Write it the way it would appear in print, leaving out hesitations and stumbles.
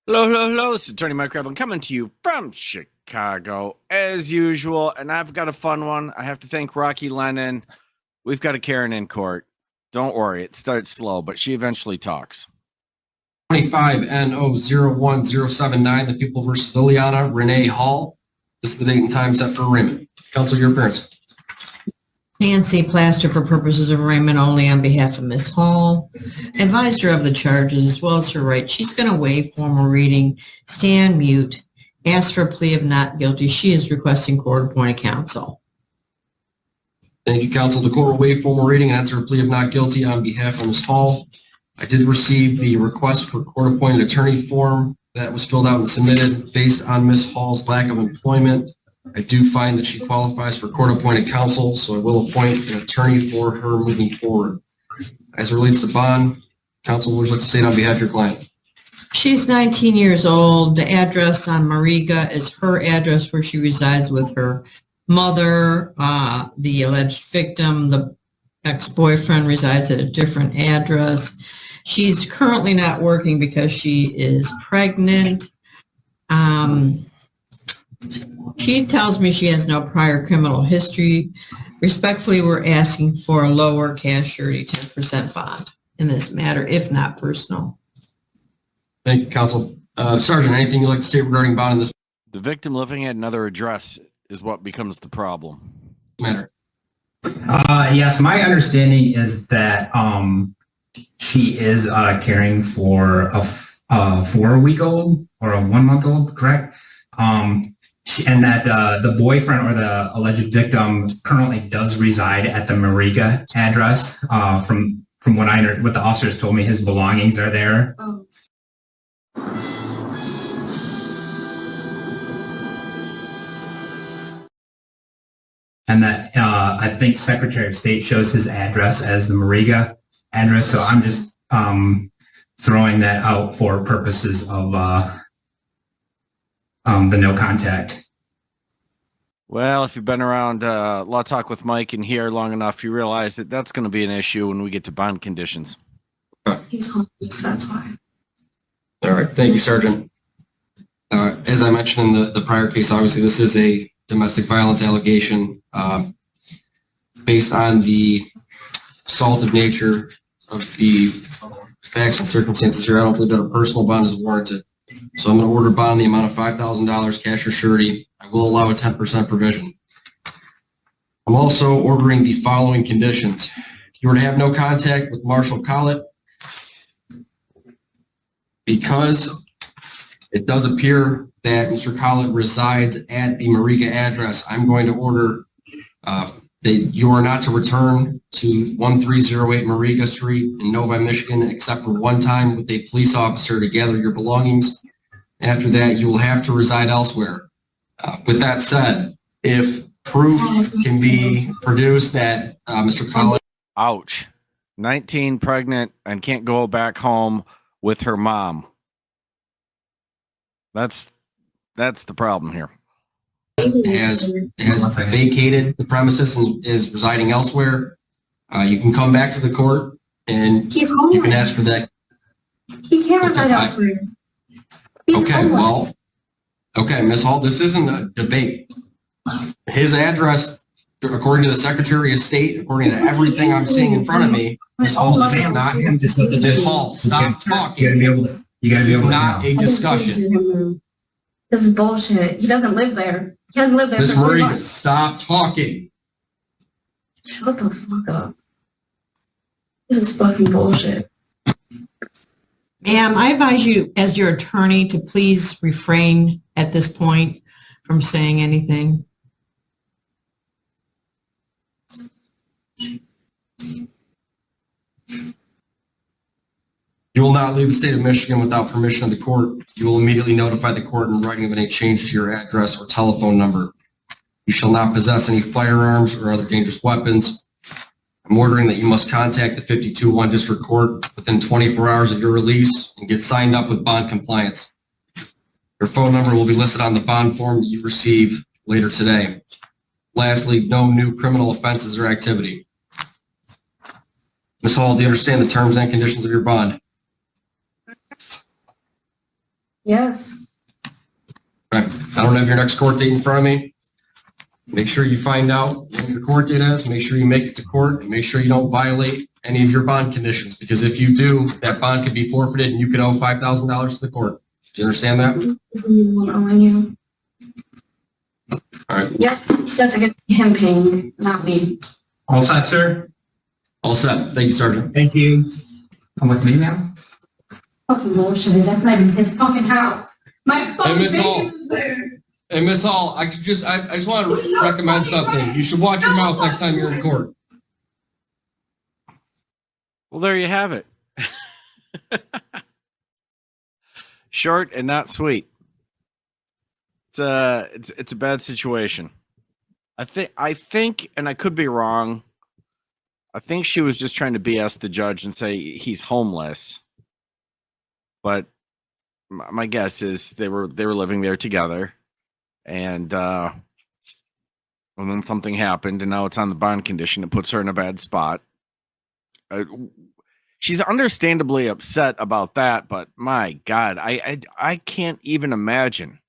Hello, hello, hello. This is Attorney Mike Revlin coming to you from Chicago as usual. And I've got a fun one. I have to thank Rocky Lennon. We've got a Karen in court. Don't worry, it starts slow, but she eventually talks. 25NO01079, the people versus Liliana Renee Hall. This is the date and time set for arraignment. Counsel, your appearance. Nancy Plaster for purposes of arraignment only on behalf of Ms. Hall. Advised her of the charges as well as her right. She's going to waive formal reading, stand mute, ask for a plea of not guilty. She is requesting court-appointed counsel. Thank you, counsel. The court will waive formal reading and answer a plea of not guilty on behalf of Ms. Hall. I did receive the request for court-appointed attorney form that was filled out and submitted based on Ms. Hall's lack of employment. I do find that she qualifies for court-appointed counsel, so I will appoint an attorney for her moving forward. As it relates to bond, counsel, would you like to state on behalf of your client? She's 19 years old. The address on Mariga is her address where she resides with her mother. The alleged victim, the ex-boyfriend, resides at a different address. She's currently not working because she is pregnant. She tells me she has no prior criminal history. Respectfully, we're asking for a lower cash surety 10% bond in this matter, if not personal. Thank you, counsel. Sergeant, anything you'd like to state regarding bond in this The victim living at another address is what becomes the problem. matter? Yes, my understanding is that she is caring for a 4-week-old or a 1-month-old, correct? And that the boyfriend or the alleged victim currently does reside at the Mariga address. From what what the officers told me, his belongings are there. Oh. And that I think Secretary of State shows his address as the Mariga address. So I'm just throwing that out for purposes of the no contact. Well, if you've been around Law Talk with Mike and here long enough, you realize that that's going to be an issue when we get to bond conditions. He's homeless, that's why. All right. Thank you, Sergeant. As I mentioned in the prior case, obviously this is a domestic violence allegation based on the assaultive nature of the facts and circumstances here. I don't believe that a personal bond is warranted. So I'm going to order bond in the amount of $5,000 cash or surety. I will allow a 10% provision. I'm also ordering the following conditions. You are to have no contact with Marshall Collett because it does appear that Mr. Collett resides at the Mariga address. I'm going to order that you are not to return to 1308 Mariga Street in Novi, Michigan, except for one time with a police officer to gather your belongings. After that, you will have to reside elsewhere. With that said, if proof can be produced that Mr. Collett... Ouch. 19, pregnant, and can't go back home with her mom. That's the problem here. has vacated the premises and is residing elsewhere, you can come back to the court and you can ask for that. He can't reside elsewhere. He's okay, homeless. well, okay, Ms. Hall, this isn't a debate. His address, according to the Secretary of State, according to everything I'm seeing in front of me, Ms. Hall, this is not, Ms. Hall, stop talking. You gotta be able to. This is not a discussion. This is bullshit. He doesn't live there. He hasn't lived there Ms. for 3 Marie, months. stop talking. Shut the fuck up. This is fucking bullshit. Ma'am, I advise you, as your attorney, to please refrain at this point from saying anything. You will not leave the state of Michigan without permission of the court. You will immediately notify the court in writing of any change to your address or telephone number. You shall not possess any firearms or other dangerous weapons. I'm ordering that you must contact the 52-1 District Court within 24 hours of your release and get signed up with bond compliance. Your phone number will be listed on the bond form that you receive later today. Lastly, no new criminal offenses or activity. Ms. Hall, do you understand the terms and conditions of your bond? Yes. Right. I don't have your next court date in front of me. Make sure you find out when your court date is. Make sure you make it to court, and make sure you don't violate any of your bond conditions, because if you do, that bond could be forfeited and you could owe $5,000 to the court. Do you understand that? This is the one owing you. All right. Yep. He said to get him paying, not me. All set, sir? All set. Thank you, Sergeant. Thank you. Come with me now? Fucking bullshit. That's not even his fucking house. My fucking Miss Hall. baby was there. Hey, Miss Hall, I just want to recommend something. You should watch your mouth next time you're in court. Well, there you have it. Short and not sweet. It's a bad situation. I think, and I could be wrong, I think she was just trying to BS the judge and say he's homeless. But my guess is they were living there together, and then something happened, and now it's on the bond condition. It puts her in a bad spot. She's understandably upset about that, but my God, I can't even imagine